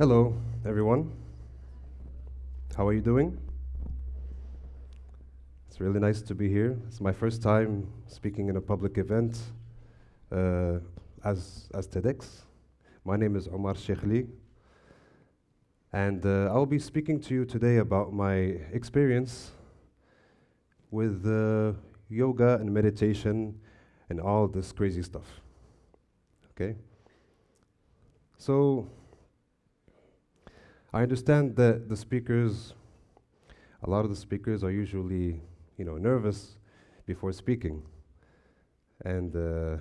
Hello, everyone. How are you doing? It's really nice to be here. It's my first time speaking in a public event uh, as TedX. My name is Omar Schekhli, and I'll be speaking to you today about my experience with yoga and meditation and all this crazy stuff. Okay? So, I understand that a lot of the speakers are usually, nervous before speaking. And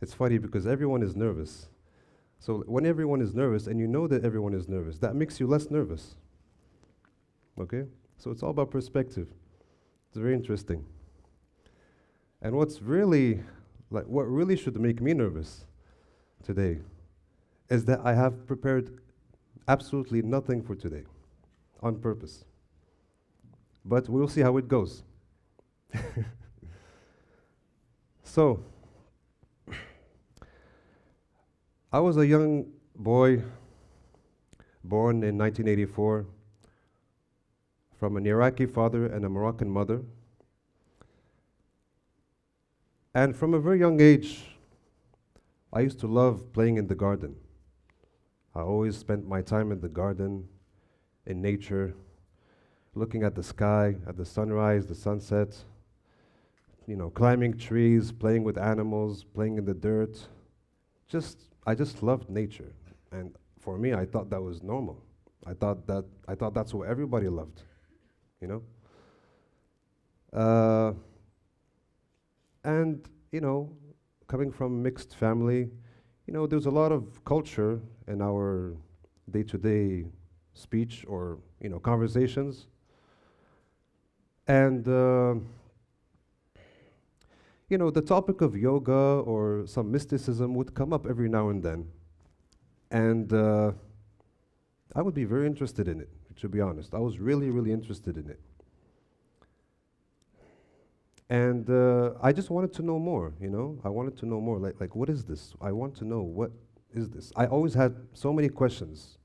it's funny because everyone is nervous. So when everyone is nervous and you know that everyone is nervous, that makes you less nervous. Okay? So it's all about perspective. It's very interesting. And what really should make me nervous today is that I have prepared absolutely nothing for today, on purpose. But we'll see how it goes. So, I was a young boy born in 1984 from an Iraqi father and a Moroccan mother. And from a very young age, I used to love playing in the garden. I always spent my time in the garden, in nature, looking at the sky, at the sunrise, the sunset, climbing trees, playing with animals, playing in the dirt. I just loved nature. And for me, I thought that was normal. I thought that's what everybody loved, you know? And, coming from a mixed family, there's a lot of culture in our day-to-day speech or, conversations. And, the topic of yoga or some mysticism would come up every now and then. And I would be very interested in it, to be honest. I was really, really interested in it. And I just wanted to know more, I wanted to know more, like what is this? I want to know, what is this? I always had so many questions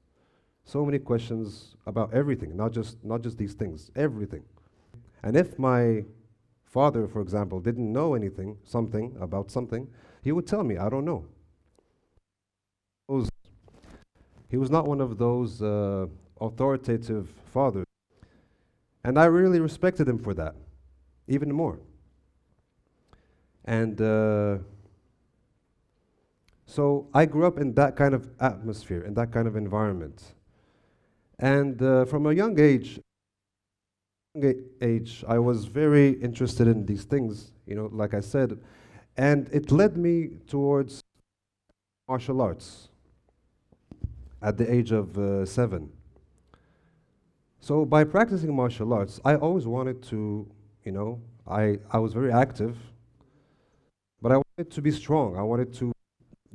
about everything, not just these things, everything. And if my father, for example, didn't know something about something, he would tell me, I don't know. He was not one of those authoritative fathers. And I really respected him for that, even more. And so I grew up in that kind of atmosphere, in that kind of environment. And from a young age, I was very interested in these things, like I said, and it led me towards martial arts at the age of 7. So by practicing martial arts, I always wanted to, I was very active, but I wanted to be strong. I wanted to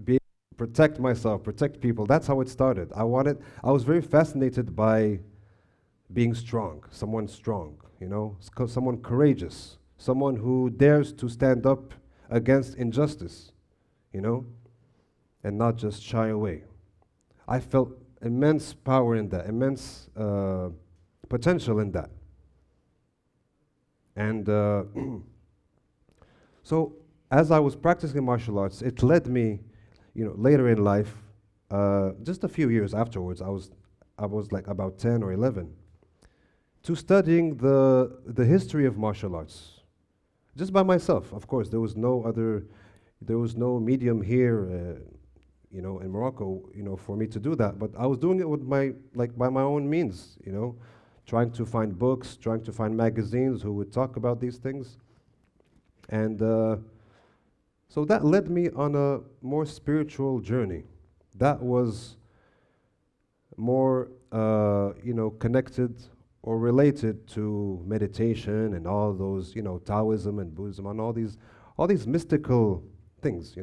be able to protect myself, protect people. That's how it started. I was very fascinated by being strong, someone strong, someone courageous, someone who dares to stand up against injustice, and not just shy away. I felt immense power in that, immense potential in that. And so as I was practicing martial arts, it led me, later in life, just a few years afterwards, I was like about 10 or 11, to studying the history of martial arts, just by myself. Of course, there was no medium here, in Morocco, for me to do that. But I was doing it with by my own means, trying to find books, trying to find magazines who would talk about these things, and so that led me on a more spiritual journey. That was more, connected or related to meditation and all those, Taoism and Buddhism and all these mystical things,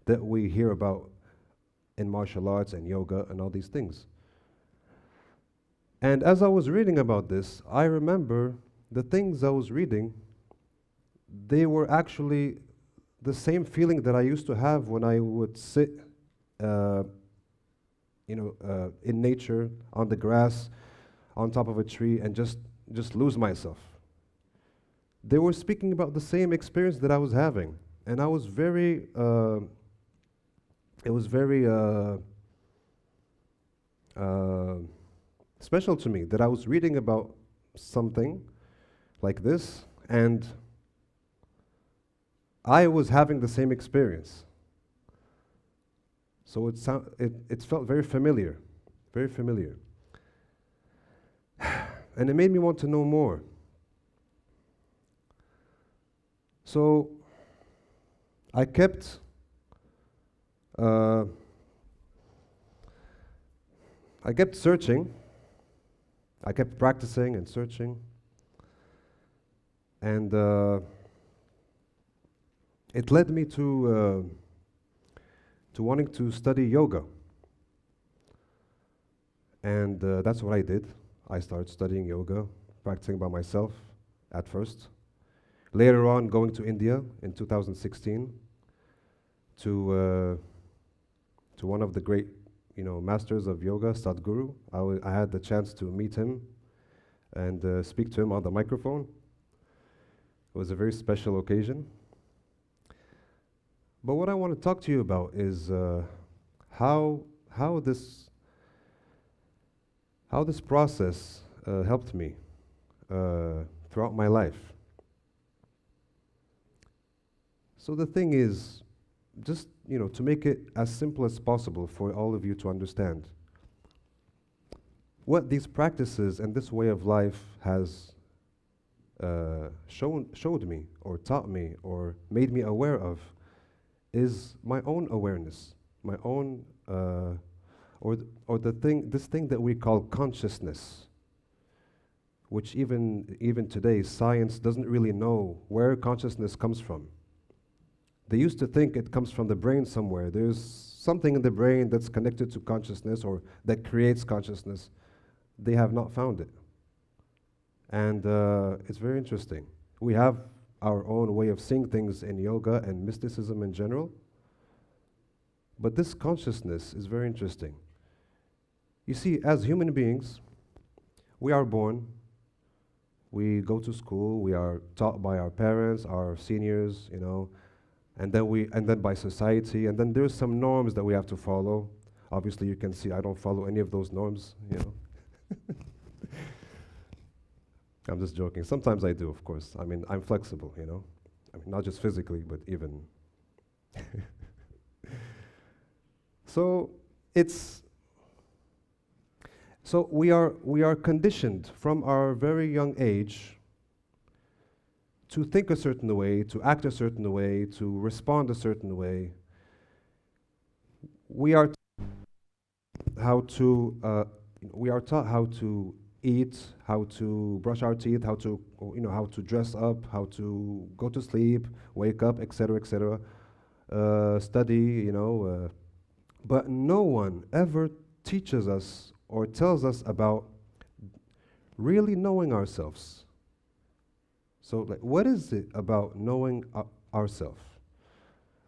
that we hear about in martial arts and yoga and all these things. And as I was reading about this, I remember the things I was reading, they were actually the same feeling that I used to have when I would sit in nature, on the grass, on top of a tree, and just lose myself. They were speaking about the same experience that I was having, and I was very, it was very special to me that I was reading about something like this, and I was having the same experience. So it felt very familiar, very familiar. And it made me want to know more. So I kept searching. I kept practicing and searching. And it led me to wanting to study yoga. And that's what I did. I started studying yoga, practicing by myself at first. Later on, going to India in 2016 to one of the great, masters of yoga, Sadhguru. I had the chance to meet him and speak to him on the microphone. It was a very special occasion. But what I want to talk to you about is how this process helped me throughout my life. So the thing is, just to make it as simple as possible for all of you to understand, what these practices and this way of life has showed me, or taught me, or made me aware of, is my own awareness, my own, this thing that we call consciousness, which even today science doesn't really know where consciousness comes from. They used to think it comes from the brain somewhere. There's something in the brain that's connected to consciousness or that creates consciousness. They have not found it. And it's very interesting. We have our own way of seeing things in yoga and mysticism in general. But this consciousness is very interesting. You see, as human beings, we are born, we go to school, we are taught by our parents, our seniors, and then by society, and then there's some norms that we have to follow. Obviously, you can see I don't follow any of those norms, I'm just joking. Sometimes I do, of course. I mean, I'm flexible, I mean, not just physically, but even. So we are conditioned from our very young age to think a certain way, to act a certain way, to respond a certain way. We are taught how to eat, how to brush our teeth, how to dress up, how to go to sleep, wake up, etc., etc. Study, but no one ever teaches us or tells us about really knowing ourselves. So, what is it about knowing ourselves?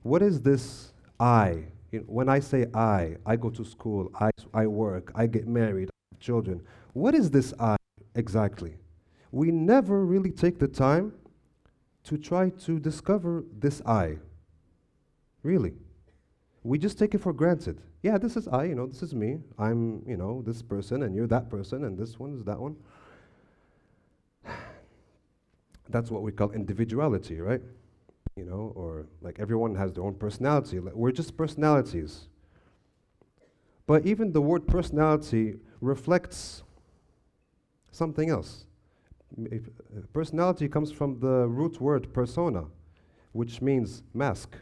What is this I? When I say I go to school, I work, I get married, I have children. What is this I exactly? We never really take the time to try to discover this I. Really. We just take it for granted. Yeah, this is I, this is me. I'm, this person, and you're that person, and this one is that one. That's what we call individuality, right? Or like everyone has their own personality. We're just personalities. But even the word personality reflects something else. Personality comes from the root word persona, which means mask.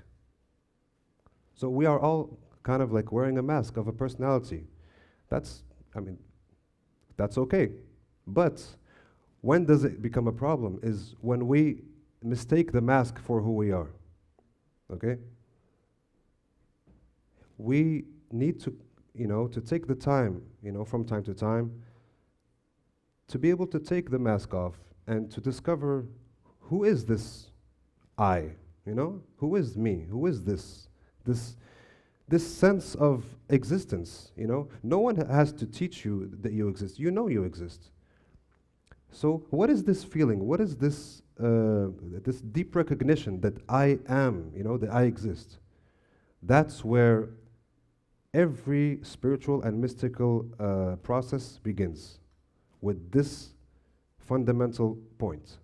So we are all kind of like wearing a mask of a personality. That's okay. But when does it become a problem is when we mistake the mask for who we are, okay? We need to, to take the time, from time to time, to be able to take the mask off and to discover who is this I, who is me, who is this this sense of existence, you know? No one has to teach you that you exist. You know you exist. So what is this feeling? What is this, this deep recognition that I am, you know, that I exist? That's where every spiritual and mystical process begins, with this fundamental point.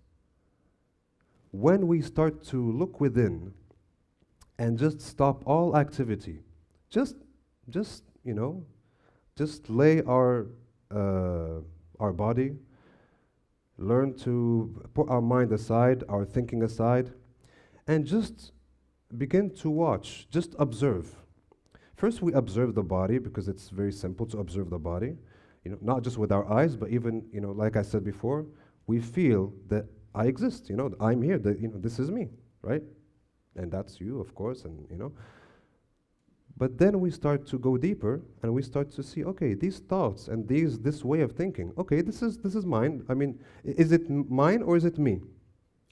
When we start to look within and just stop all activity, just you know, just lay our body, learn to put our mind aside, our thinking aside, and just begin to watch, just observe. First we observe the body, because it's very simple to observe the body, you know, not just with our eyes, but even, you know, like I said before, we feel that I exist, you know, I'm here, that, you know, this is me, right? And that's you, of course, and, you know. But then we start to go deeper, and we start to see, okay, these thoughts and this way of thinking, okay, this is mine. I mean, is it mine or is it me?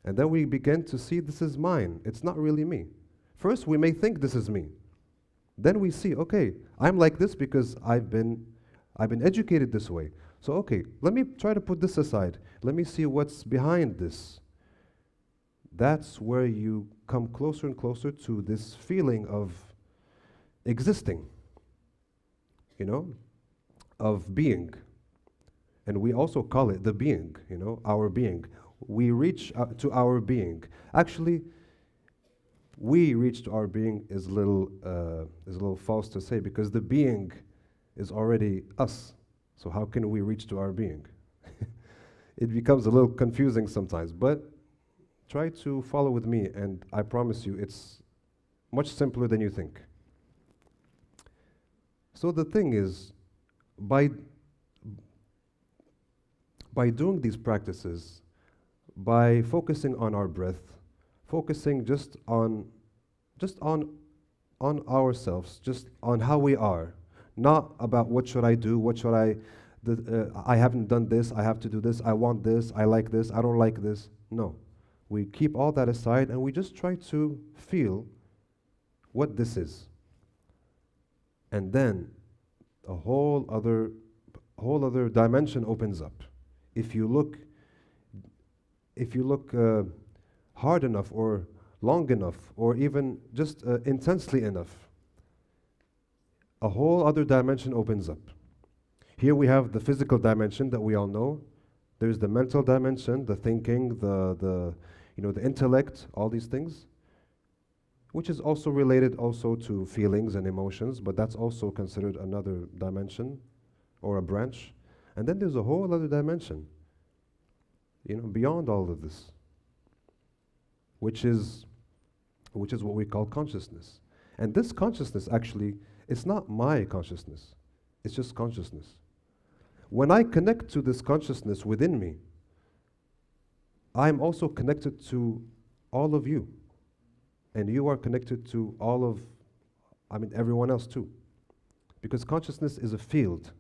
And then we begin to see this is mine. It's not really me. First, we may think this is me. Then we see, okay, I'm like this because I've been educated this way. So, okay, let me try to put this aside. Let me see what's behind this. That's where you come closer and closer to this feeling of existing, you know, of being. And we also call it the being, you know, our being. We reach to our being. Actually, we reach to our being is a little false to say, because the being is already us. So how can we reach to our being? It becomes a little confusing sometimes, but try to follow with me, and I promise you it's much simpler than you think. So the thing is, by doing these practices, by focusing on our breath, focusing just on ourselves, just on how we are, not about what should I do, what should I haven't done this, I have to do this, I want this, I like this, I don't like this. No. We keep all that aside and we just try to feel what this is. And then a whole other dimension opens up. If you look hard enough or long enough or even just intensely enough, a whole other dimension opens up. Here we have the physical dimension that we all know. There's the mental dimension, the thinking, the intellect, all these things, which is also related also to feelings and emotions, but that's also considered another dimension or a branch. And then there's a whole other dimension, you know, beyond all of this, which is what we call consciousness. And this consciousness actually, it's not my consciousness, it's just consciousness. When I connect to this consciousness within me, I'm also connected to all of you. And you are connected to everyone else too. Because consciousness is a field.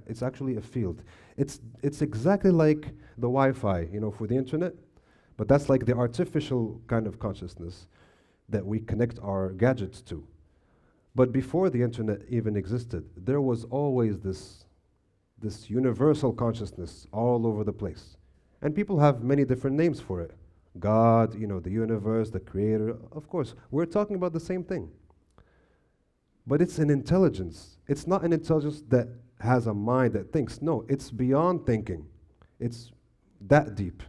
It's actually a field. It's exactly like the Wi-Fi, you know, for the internet, but that's like the artificial kind of consciousness that we connect our gadgets to. But before the internet even existed, there was always this universal consciousness all over the place. And people have many different names for it. God, you know, the universe, the creator, of course. We're talking about the same thing. But it's an intelligence. It's not an intelligence that has a mind that thinks. No, it's beyond thinking. It's that deep.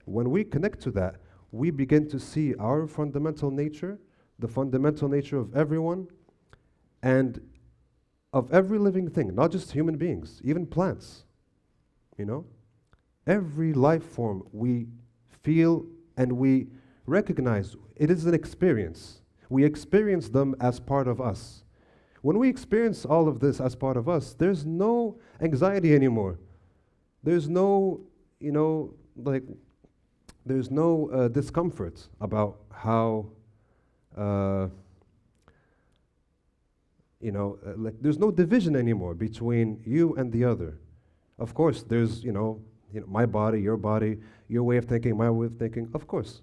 When we connect to that, we begin to see our fundamental nature, the fundamental nature of everyone, and of every living thing, not just human beings, even plants, you know? Every life form we feel and we recognize, it is an experience. We experience them as part of us. When we experience all of this as part of us, there's no anxiety anymore. There's no, you know, there's no discomfort about how, there's no division anymore between you and the other. Of course, there's, my body, your way of thinking, my way of thinking, of course.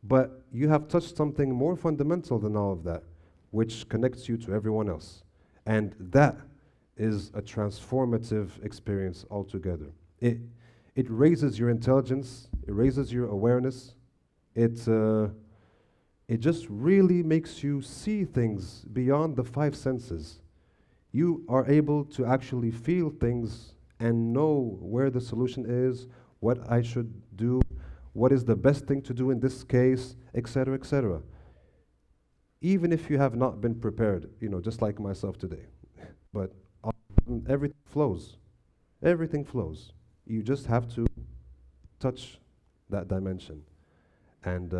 But you have touched something more fundamental than all of that, which connects you to everyone else. And that is a transformative experience altogether. It raises your intelligence, it raises your awareness, it just really makes you see things beyond the five senses. You are able to actually feel things and know where the solution is, what I should do, what is the best thing to do in this case, etc., etc. Even if you have not been prepared, just like myself today. But everything flows. Everything flows. You just have to touch that dimension. And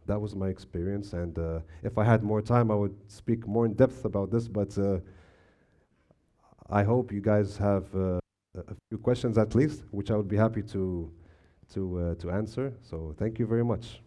that was my experience. And if I had more time, I would speak more in depth about this. But I hope you guys have a few questions at least, which I would be happy to answer. So thank you very much.